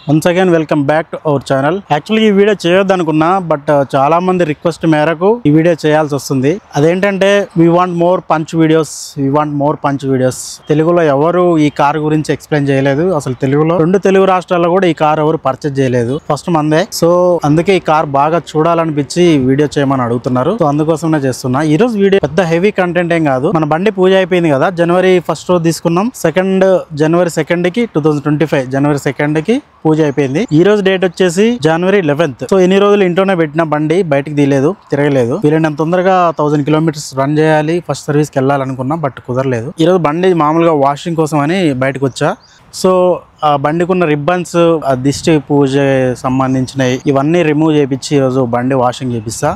Once again welcome back to our channel. Actually ఈ video చేయొద్దు అనుకున్నా, బట్ చాలా మంది రిక్వెస్ట్ మేరకు ఈ వీడియో చేయాల్సి వస్తుంది. అదేంటంటే we want more punch videos. తెలుగులో ఎవరు ఈ కార్ గురించి ఎక్స్ప్లెయిన్ చేయలేదు. అసలు తెలుగులో 2 తెలుగు రాష్ట్రాల్లో కూడా ఈ కార్ ఎవరు పర్చేజ్ చేయలేదు. ఫస్ట్ మందే. సో అందుకే ఈ కార్ బాగా చూడాలనిపించి వీడియో చేయమని అడుగుతున్నారు. సో అందుకోసమే చేస్తున్నా. ఈ రోజు వీడియో పెద్ద హెవీ కంటెంట్ ఏం కాదు. మన బండి పూజ అయిపోయింది కదా, జనవరి 1st రోజు తీసుకున్నాం. జనవరి 2nd కి 2025 జనవరి 2nd కి పూజ అయిపోయింది. ఈ రోజు డేట్ వచ్చేసి జనవరి 11th. సో ఎన్ని రోజులు ఇంట్లోనే పెట్టిన బండి, బయటకు తీయలేదు, తిరగలేదు. వీలైనంత తొందరగా 1000 కిలోమీటర్స్ రన్ చేయాలి, ఫస్ట్ సర్వీస్ కి వెళ్ళాలనుకున్నా, బట్ కుదరలేదు. ఈ రోజు బండి మామూలుగా వాషింగ్ కోసం అని బయటకు వచ్చా. సో ఆ బండికి ఉన్న రిబ్బన్స్, ఆ దిష్టి పూజ సంబంధించినవి ఇవన్నీ రిమూవ్ చేయించి ఈరోజు బండి వాషింగ్ చేపిస్తా.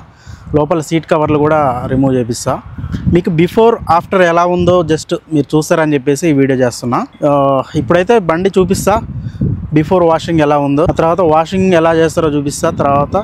లోపల సీట్ కవర్లు కూడా రిమూవ్ చేపిస్తా. మీకు బిఫోర్ ఆఫ్టర్ ఎలా ఉందో జస్ట్ మీరు చూస్తారని చెప్పేసి ఈ వీడియో చేస్తున్నా. ఇప్పుడైతే బండి చూపిస్తా, బిఫోర్ వాషింగ్ ఎలా ఉందో, తర్వాత వాషింగ్ ఎలా చేస్తారో చూపిస్తా. తర్వాత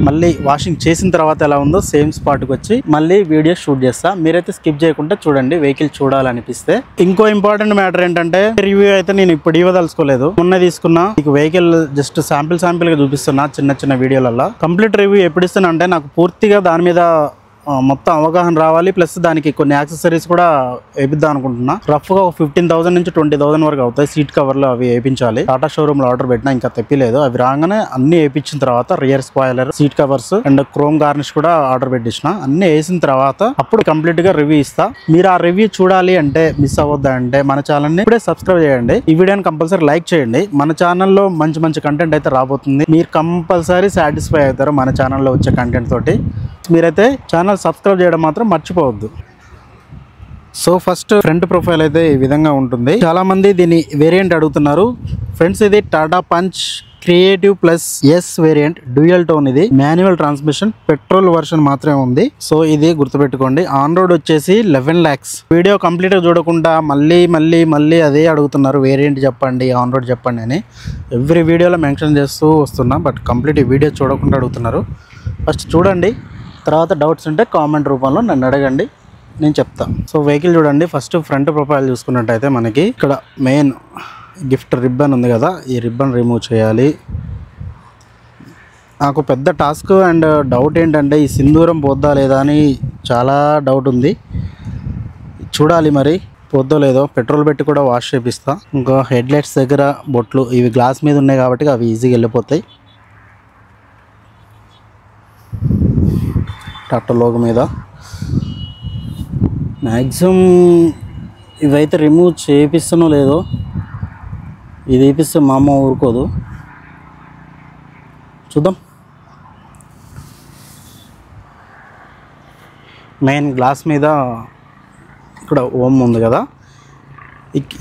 మళ్ళీ వాషింగ్ చేసిన తర్వాత ఎలా ఉందో సేమ్ స్పాట్కి వచ్చి మళ్ళీ వీడియో షూట్ చేస్తా. మీరైతే స్కిప్ చేయకుండా చూడండి, వెహికల్ చూడాలనిపిస్తే. ఇంకో ఇంపార్టెంట్ మ్యాటర్ ఏంటంటే, రివ్యూ అయితే నేను ఇప్పుడు ఇవ్వదలుచుకోలేదు. మొన్న తీసుకున్నా. మీకు వెహికల్ జస్ట్ శాంపిల్ గా చూపిస్తున్నా చిన్న వీడియోలలో. కంప్లీట్ రివ్యూ ఎప్పుడు ఇస్తున్నా అంటే, నాకు పూర్తిగా దాని మీద మొత్తం అవగాహన రావాలి. ప్లస్ దానికి కొన్ని యాక్సెసరీస్ కూడా వేపిద్దాం అనుకుంటున్నా. రఫ్ గా 15,000 నుంచి 20,000 వరకు అవుతాయి. సీట్ కవర్లు అవి వేయించాలి. టాటా షోరూమ్ లో ఆర్డర్ పెట్టినా, ఇంకా తెప్పిలేదు. అవి రాగానే అన్ని వేయించిన తర్వాత rear spoiler, seat covers and chrome garnish కూడా ఆర్డర్ పెట్టించిన. అన్ని వేసిన తర్వాత అప్పుడు కంప్లీట్ గా రివ్యూ ఇస్తా. మీరు ఆ రివ్యూ చూడాలి అంటే, మిస్ అవ్వద్దా అంటే మన ఛానల్ ని ఇప్పుడే సబ్స్క్రైబ్ చేయండి. ఈ వీడియోని కంపల్సరీ లైక్ చేయండి. మన ఛానల్లో మంచి కంటెంట్ అయితే రాబోతుంది. మీరు కంపల్సరీ సాటిస్ఫై అవుతారు మన ఛానల్లో వచ్చే కంటెంట్ తోటి. మీరైతే ఛానల్ సబ్స్క్రైబ్ చేయడం మాత్రం మర్చిపోవద్దు. సో ఫస్ట్ ఫ్రంట్ ప్రొఫైల్ అయితే ఈ విధంగా ఉంటుంది. చాలా మంది దీని వేరియంట్ అడుగుతున్నారు. ఫ్రెండ్స్, ఇది Tata punch creative plus S variant, dual tone. ఇది మాన్యువల్ ట్రాన్స్మిషన్, పెట్రోల్ వర్షన్ మాత్రమే ఉంది. సో ఇది గుర్తుపెట్టుకోండి. ఆన్ రోడ్ వచ్చేసి 11 lakhs. వీడియో కంప్లీట్ గా చూడకుండా మళ్ళీ అదే అడుగుతున్నారు, వేరియంట్ చెప్పండి, ఆన్ రోడ్ చెప్పండి అని. ఎవ్రీ వీడియోలో మెన్షన్ చేస్తూ వస్తున్నా, బట్ కంప్లీట్ ఈ వీడియో చూడకుండా అడుగుతున్నారు. ఫస్ట్ చూడండి, తర్వాత డౌట్స్ ఉంటే కామెంట్ రూపంలో నన్ను అడగండి, నేను చెప్తాను. సో వెహికల్ చూడండి. ఫస్ట్ ఫ్రంట్ ప్రొఫైల్ చూసుకున్నట్టయితే మనకి ఇక్కడ మెయిన్ గిఫ్ట్ రిబ్బన్ ఉంది కదా, ఈ రిబ్బన్ రిమూవ్ చేయాలి. నాకు పెద్ద టాస్క్ అండ్ డౌట్ ఏంటంటే, ఈ సింధూరం పోద్దా లేదా అని చాలా డౌట్ ఉంది. చూడాలి మరి పోద్దో లేదో. పెట్రోల్ పెట్టి కూడా వాష్ చేపిస్తా. ఇంకా హెడ్ లైట్స్ దగ్గర బొట్లు ఇవి గ్లాస్ మీద ఉన్నాయి కాబట్టి అవి ఈజీగా వెళ్ళిపోతాయి. టాటా లోగో మీద మ్యాక్సిమం ఇవైతే రిమూవ్ చేపిస్తానో లేదో. ఇది వేపిస్తే మా అమ్మ ఊరుకోదు, చూద్దాం. మెయిన్ గ్లాస్ మీద ఇక్కడ ఓమ్ ఉంది కదా,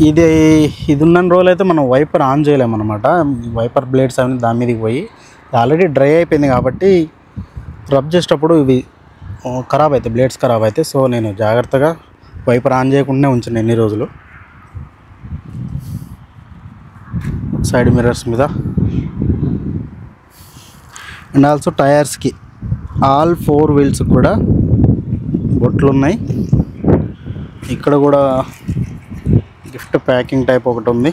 ఇది ఉన్న రోజులు అయితే మనం వైపర్ ఆన్ చేయలేమన్నమాట. వైపర్ బ్లేడ్స్ అవన్నీ దాని మీదకి పోయి ఆల్రెడీ డ్రై అయిపోయింది కాబట్టి రబ్ చేసేటప్పుడు ఇవి ఖరాబ్ అవుతాయి, బ్లేడ్స్ ఖరాబ్ అవుతాయి. సో నేను జాగ్రత్తగా వైపర్ ఆన్ చేయకుండా ఉంచాను ఎన్ని రోజులు. సైడ్ మిర్రర్స్ మీద అండ్ ఆల్సో టైర్స్కి ఆల్ 4 wheels కూడా బొట్లు ఉన్నాయి. ఇక్కడ కూడా గిఫ్ట్ ప్యాకింగ్ టైప్ ఒకటి ఉంది.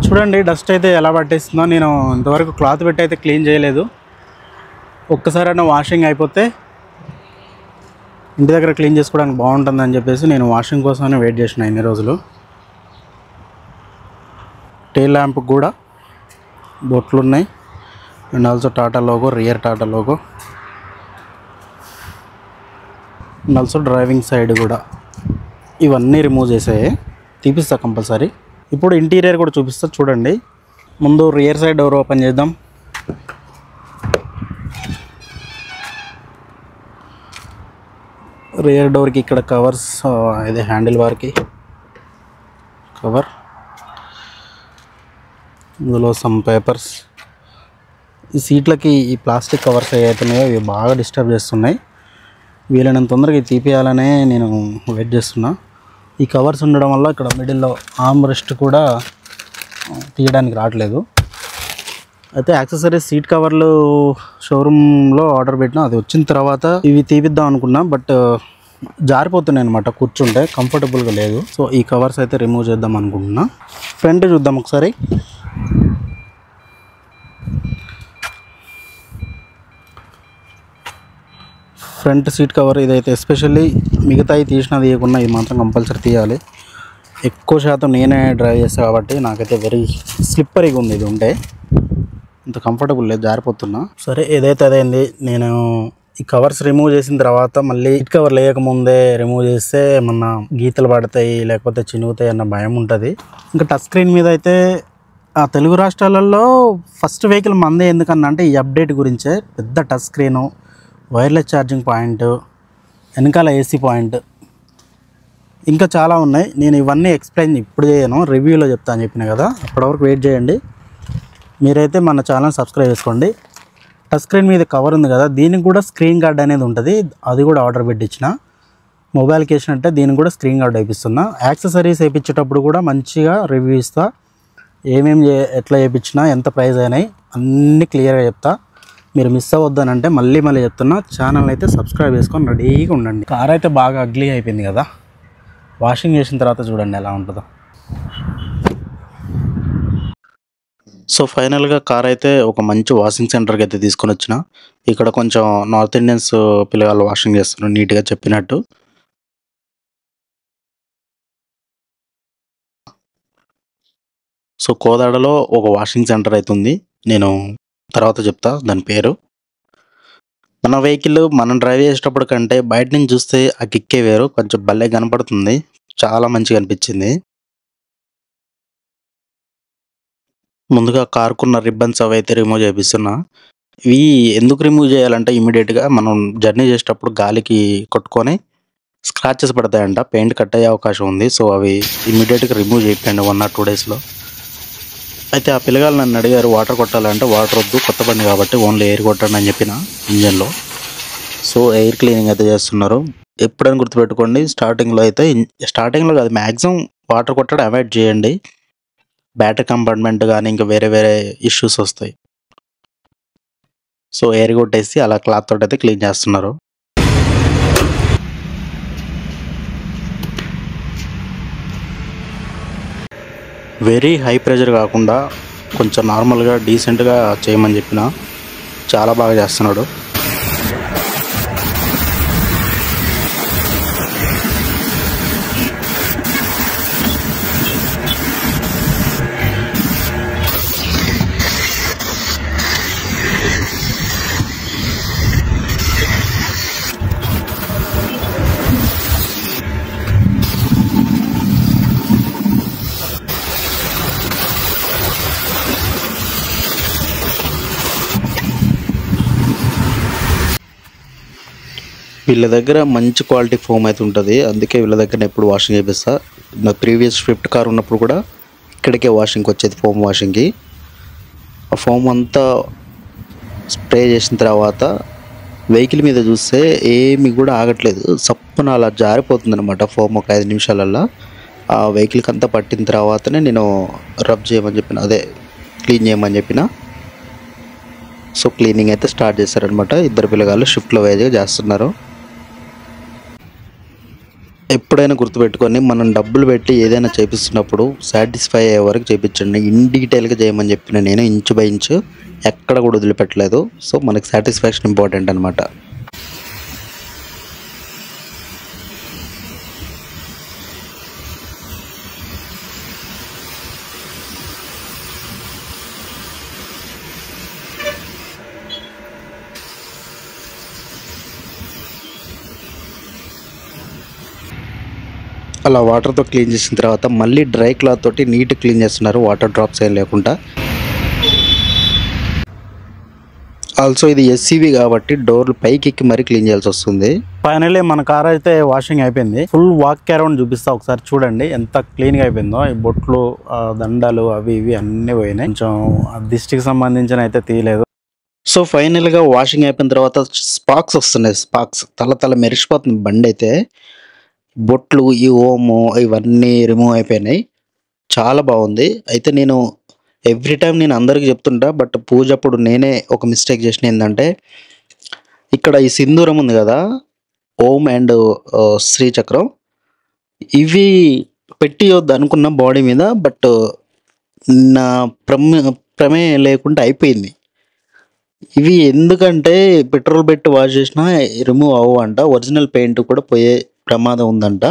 చూడండి డస్ట్ అయితే ఎలా పట్టేస్తుందో. నేను ఇంతవరకు క్లాత్ పెట్టి అయితే క్లీన్ చేయలేదు. ఒక్కసారైనా వాషింగ్ అయిపోతే ఇంటి దగ్గర క్లీన్ చేసుకోవడానికి బాగుంటుందని చెప్పేసి నేను వాషింగ్ కోసమని వెయిట్ చేసిన ఇన్ని రోజులు. టెయిల్ ల్యాంప్ కూడా బొట్లు ఉన్నాయి and also Tata logo, rear Tata logo and also driving side కూడా ఇవన్నీ రిమూవ్ చేసాయి. తీపిస్తా కంపల్సరీ. ఇప్పుడు ఇంటీరియర్ కూడా చూపిస్తా చూడండి. ముందు రియర్ సైడ్ డోర్ ఓపెన్ చేద్దాం. రియర్ డోర్కి ఇక్కడ కవర్స్, ఇది హ్యాండిల్ బార్కి కవర్, ఇందులో సమ్ పేపర్స్. ఈ సీట్లకి ఈ ప్లాస్టిక్ కవర్స్ ఏవైతున్నాయో ఇవి బాగా డిస్టర్బ్ చేస్తున్నాయి. వీలైనంత తొందరగా ఇది తీపియాలనే నేను వెయిట్ చేస్తున్నా. ఈ కవర్స్ ఉండడం వల్ల ఇక్కడ మిడిల్లో ఆర్మ్ రెస్ట్ కూడా తీయడానికి రావట్లేదు. అయితే యాక్సెసరీస్ సీట్ కవర్లు షోరూంలో ఆర్డర్ పెట్టినా, అది వచ్చిన తర్వాత ఇవి తీపిద్దాం అనుకున్నా, బట్ జారిపోతున్నాయి అనమాట, కూర్చుంటే కంఫర్టబుల్గా లేదు. సో ఈ కవర్స్ అయితే రిమూవ్ చేద్దాం అనుకుంటున్నా. ఫ్రంట్ చూద్దాం ఒకసారి. ఫ్రంట్ సీట్ కవర్ ఇదైతే ఎస్పెషల్లీ మిగతాయి తీసినా తీయకుండా ఇది మాత్రం కంపల్సరీ తీయాలి. ఎక్కువ శాతం నేనే డ్రైవ్ చేస్తాను కాబట్టి నాకైతే వెరీ స్లిప్పరీగా ఉంది. ఇది ఉంటే ఇంత కంఫర్టబుల్ లేదు, జారిపోతున్నా. సరే ఏదైతే అదైంది. నేను ఈ కవర్స్ రిమూవ్ చేసిన తర్వాత మళ్ళీ సీట్ కవర్ లేకముందే రిమూవ్ చేస్తే ఏమన్నా గీతలు పడతాయి లేకపోతే చినుగుతాయి అన్న భయం ఉంటుంది. ఇంకా టచ్ స్క్రీన్ మీద అయితే ఆ తెలుగు రాష్ట్రాలలో ఫస్ట్ వెహికల్ మందే. ఎందుకన్నా అంటే ఈ అప్డేట్ గురించే. పెద్ద touch screen, wireless charging point, వెనకాల ఏసీ పాయింట్, ఇంకా చాలా ఉన్నాయి. నేను ఇవన్నీ ఎక్స్ప్లెయిన్ ఇప్పుడు చేయను, రివ్యూలో చెప్తా అని చెప్పిన కదా. అప్పటివరకు వెయిట్ చేయండి. మీరైతే మన ఛానల్ సబ్స్క్రైబ్ చేసుకోండి. టచ్ స్క్రీన్ మీద కవర్ ఉంది కదా, దీనికి కూడా స్క్రీన్ గార్డ్ అనేది ఉంటుంది. అది కూడా ఆర్డర్ పెట్టించిన. మొబైల్కి వేసినట్టే దీనికి కూడా స్క్రీన్ గార్డ్ వేయిస్తున్నా. యాక్సెసరీస్ వేయించేటప్పుడు కూడా మంచిగా రివ్యూ ఇస్తా. ఎట్లా వేయించినా, ఎంత ప్రైస్ అయినాయి అన్నీ క్లియర్గా చెప్తా. మీరు మిస్ అవ్వద్దని అంటే మళ్ళీ చెప్తున్నా, ఛానల్ అయితే సబ్స్క్రైబ్ చేసుకొని రెడీగా ఉండండి. కార్ అయితే బాగా అగ్లీ అయిపోయింది కదా, వాషింగ్ చేసిన తర్వాత చూడండి ఎలా ఉంటుందో. సో ఫైనల్గా కార్ అయితే ఒక మంచి వాషింగ్ సెంటర్కి అయితే తీసుకొని వచ్చిన. ఇక్కడ కొంచెం నార్త్ ఇండియన్స్ పిల్లగాళ్ళు వాషింగ్ చేస్తున్నారు నీట్గా చెప్పినట్టు. సో కోదాడలో ఒక వాషింగ్ సెంటర్ అయితే ఉంది. నేను తర్వాత చెప్తా దాని పేరు. మన వెహికల్ మనం డ్రైవ్ చేసేటప్పుడు కంటే బయట నుంచి చూస్తే ఆ కిక్కే వేరు. కొంచెం భలే కనపడుతుంది, చాలా మంచిగా అనిపించింది. ముందుగా కార్కున్న రిబ్బన్స్ అవి అయితే రిమూవ్ చేపిస్తున్నా. ఇవి ఎందుకు రిమూవ్ చేయాలంటే ఇమీడియట్గా మనం జర్నీ చేసేటప్పుడు గాలికి కొట్టుకొని స్క్రాచెస్ పడతాయంట, పెయింట్ కట్ అయ్యే అవకాశం ఉంది. సో అవి ఇమీడియట్గా రిమూవ్ చేయండి 1 or 2 daysలో. అయితే ఆ పిల్లగాళ్ళు నన్ను అడిగారు వాటర్ కొట్టాలంటే, వాటర్ వద్దు కొత్త బండి కాబట్టి ఓన్లీ ఎయిర్ కొట్టండి అని చెప్పిన ఇంజన్లో. సో ఎయిర్ క్లీనింగ్ అయితే చేస్తున్నారు. ఎప్పుడైనా గుర్తుపెట్టుకోండి, స్టార్టింగ్లో కాదు, మ్యాక్సిమం వాటర్ కొట్టడం అవాయిడ్ చేయండి. బ్యాటరీ కంపార్ట్మెంట్ కానీ ఇంకా వేరే వేరే ఇష్యూస్ వస్తాయి. సో ఎయిర్ కొట్టేసి అలా క్లాత్ తోటి అయితే క్లీన్ చేస్తున్నారు. వెరీ హై ప్రెషర్ కాకుండా కొంచెం నార్మల్గా డీసెంట్గా చేయమని చెప్పిన, చాలా బాగా చేస్తున్నాడు. వీళ్ళ దగ్గర మంచి క్వాలిటీ ఫోమ్ అయితే ఉంటుంది, అందుకే వీళ్ళ దగ్గర ఎప్పుడు వాషింగ్ చేపిస్తా. నా ప్రీవియస్ స్విఫ్ట్ కార్ ఉన్నప్పుడు కూడా ఇక్కడికే వాషింగ్కి వచ్చేది, ఫోమ్ వాషింగ్కి. ఆ ఫోమ్ అంతా స్ప్రే చేసిన తర్వాత వెహికల్ మీద చూస్తే ఏమి కూడా ఆగట్లేదు, సప్పున అలా జారిపోతుంది అనమాట ఫోమ్. ఒక 5 నిమిషాలల్లో ఆ వెహికల్కి అంతా పట్టిన తర్వాతనే నేను రబ్ చేయమని చెప్పిన, అదే క్లీన్ చేయమని చెప్పిన. సో క్లీనింగ్ అయితే స్టార్ట్ చేశారనమాట. ఇద్దరు పిల్లగాళ్ళు షిఫ్ట్లో వైజ్గా చేస్తున్నారు. ఎప్పుడైనా గుర్తుపెట్టుకొని, మనం డబ్బులు పెట్టి ఏదైనా చేపిస్తున్నప్పుడు సాటిస్ఫై అయ్యే వరకు చేయించండి. ఇన్ డీటెయిల్గా చేయమని చెప్పిన నేను, ఇంచు బై ఇంచు ఎక్కడ కూడా వదిలిపెట్టలేదు. సో మనకి సాటిస్ఫాక్షన్ ఇంపార్టెంట్ అనమాట. అలా వాటర్తో క్లీన్ చేసిన తర్వాత మళ్ళీ డ్రై క్లాత్ తోటి నీట్ క్లీన్ చేస్తున్నారు, వాటర్ డ్రాప్స్ ఏం లేకుండా. ఆల్సో ఇది ఎస్సీవీ కాబట్టి డోర్లు పైకి ఎక్కి మరీ క్లీన్ చేయాల్సి వస్తుంది. ఫైనల్లీ మన కార్ అయితే వాషింగ్ అయిపోయింది. ఫుల్ వాక్ అరౌండ్ చూపిస్తా, ఒకసారి చూడండి ఎంత క్లీన్గా అయిపోయిందో. ఈ బొట్లు, దండాలు అవి ఇవి అన్నీ పోయినాయి. కొంచెం దిష్టికి సంబంధించిన అయితే తీయలేదు. సో ఫైనల్గా వాషింగ్ అయిపోయిన తర్వాత స్పార్క్స్ వస్తున్నాయి. స్పార్క్స్ తల మెరిసిపోతుంది బండి అయితే. బొట్లు, ఈ ఓము ఇవన్నీ రిమూవ్ అయిపోయినాయి, చాలా బాగుంది. అయితే నేను ఎవ్రీ టైం నేను అందరికీ చెప్తుంటా, బట్ పూజ అప్పుడు నేనే ఒక మిస్టేక్ చేసిన. ఏంటంటే ఇక్కడ ఈ సింధూరం ఉంది కదా, ఓం అండ్ శ్రీచక్రం. ఇవి పెట్టియొద్దు అనుకున్న బాడీ మీద, బట్ నా ప్రమేయం లేకుండా అయిపోయింది. ఇవి ఎందుకంటే పెట్రోల్ పెట్టి వాష్ చేసినా రిమూవ్ అవ్వంట, ఒరిజినల్ పెయింట్ కూడా పోయే ప్రమాదం ఉందంట.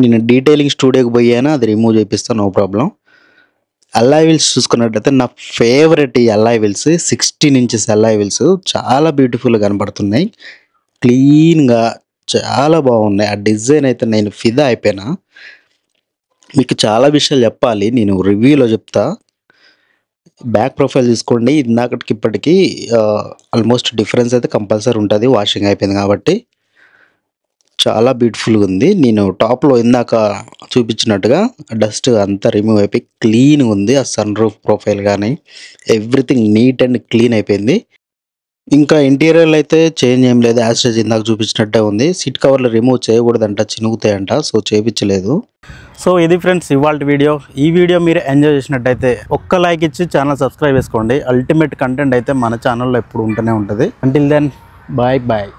నేను డీటెయిలింగ్ స్టూడియోకి పోయాను, అది రిమూవ్ చేపిస్తాను, నో ప్రాబ్లం. అల్లాయ్ వీల్స్ చూసుకున్నట్టయితే నా ఫేవరెట్ ఈ alloy wheels, 16 inches alloy wheels చాలా బ్యూటిఫుల్గా కనపడుతున్నాయి, క్లీన్గా చాలా బాగున్నాయి. ఆ డిజైన్ అయితే నేను ఫిదా అయిపోయినా. మీకు చాలా విషయాలు చెప్పాలి, నేను రివ్యూలో చెప్తా. బ్యాక్ ప్రొఫైల్ చూసుకోండి, ఇందాకటికి ఇప్పటికి ఆల్మోస్ట్ డిఫరెన్స్ అయితే కంపల్సరీ ఉంటుంది, వాషింగ్ అయిపోయింది కాబట్టి. చాలా బ్యూటిఫుల్గా ఉంది. నేను టాప్లో ఇందాక చూపించినట్టుగా డస్ట్ అంతా రిమూవ్ అయిపోయి క్లీన్గా ఉంది. ఆ సన్ రూఫ్ ప్రొఫైల్ కానీ ఎవ్రీథింగ్ నీట్ అండ్ క్లీన్ అయిపోయింది. ఇంకా ఇంటీరియర్ అయితే చేంజ్ ఏం లేదు, యాజ్ ఇందాక చూపించినట్టే ఉంది. సీట్ కవర్లు రిమూవ్ చేయకూడదంట, చినుగుతాయంట, సో చేయించలేదు. సో ఇది ఫ్రెండ్స్ ఇవాళ వీడియో. ఈ వీడియో మీరు ఎంజాయ్ చేసినట్టయితే ఒక్క లైక్ ఇచ్చి ఛానల్ సబ్స్క్రైబ్ చేసుకోండి. అల్టిమేట్ కంటెంట్ అయితే మన ఛానల్లో ఎప్పుడు ఉంటూనే ఉంటుంది. Until then bye bye.